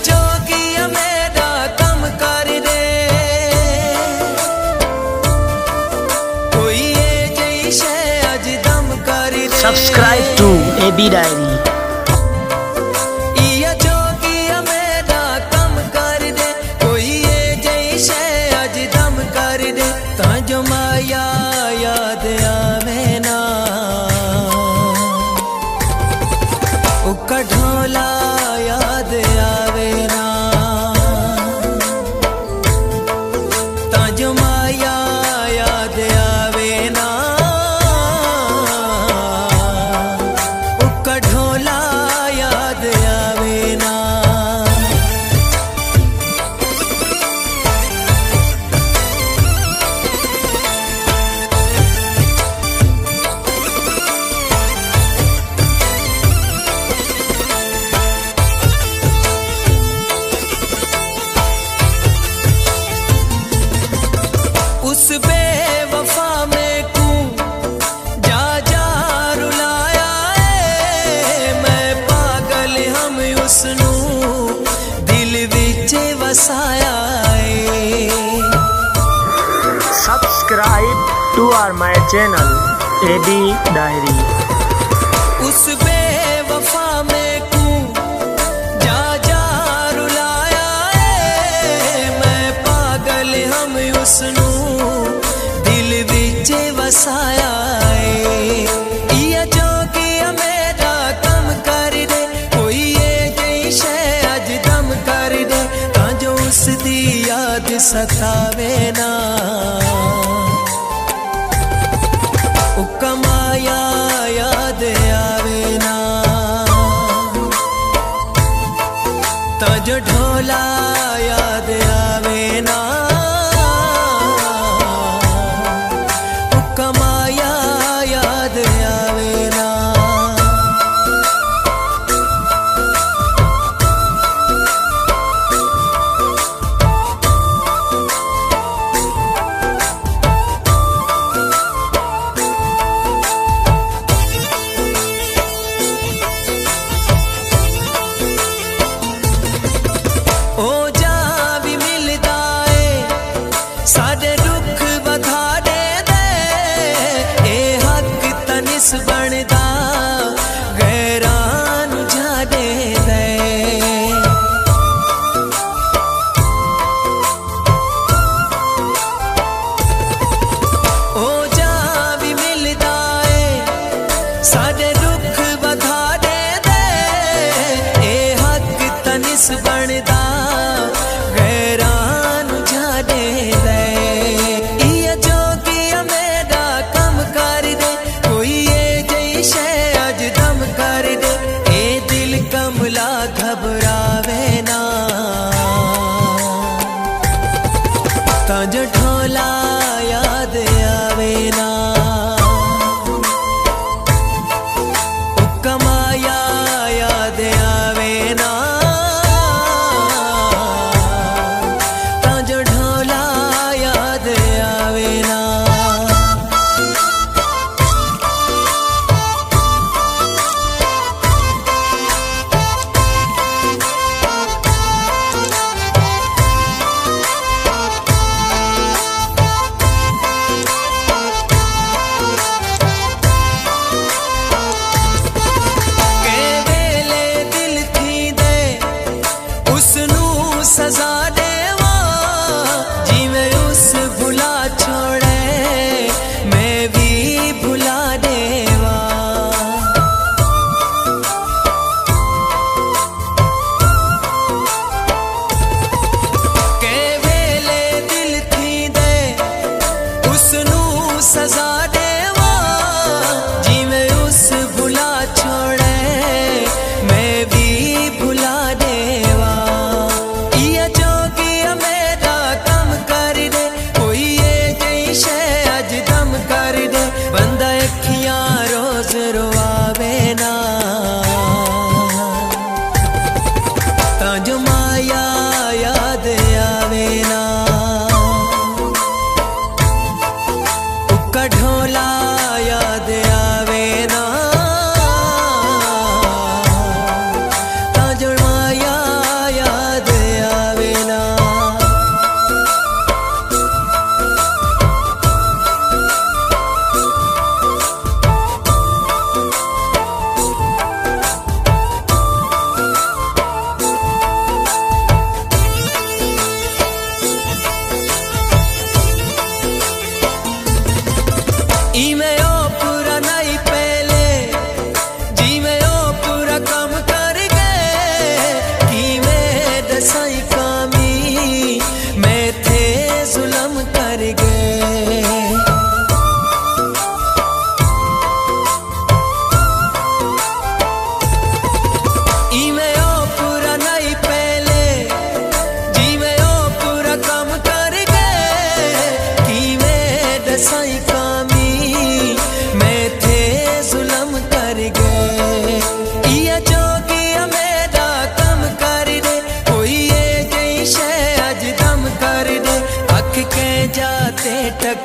चौकिया मेरा कम कर दे कोई जई शे अज दम कर दे। Subscribe to AB Diary। चौकिया मेरा कम कर दे कोई जई शे अज दम कर दे ता जो माया याद आवे ना उका ढोला याद आवे ना ता जो माया याद आवे ना उका ढोला याद आवे ना। उस बेवफा में कू जा जा रुलाया है मैं पागल हम उसनू दिल विच वसाया है। Subscribe to my channel AB Diary। उस बेवफा में कू जा जा रुलाया है मैं पागल हम उसनू दिल विच वसाया है। चौकिया मेरा कम कर दे कोई जई शे अज दम कर दे ता जो उसदी याद सतावे ना उका माया याद आवे ना ता जो ढोला याद आवे ना उका माया याद आवे ना। ओ जा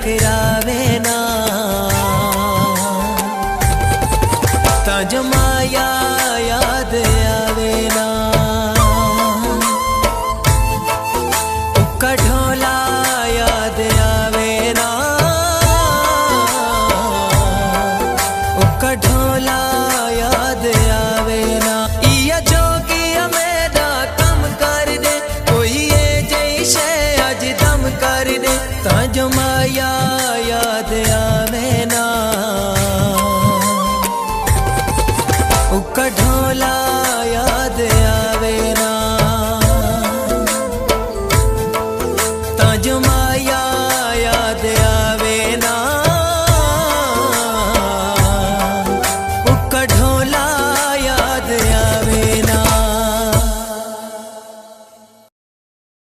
टकरावे ना ताजो माया याद आवे ना उका ढोला याद आवे ना उका ढोला याद आवे ना इया जोगिया मेरा कम कर दे कोई ये जैसे अज दम कर दे ताजो माया याद आवे ना उका ढोला याद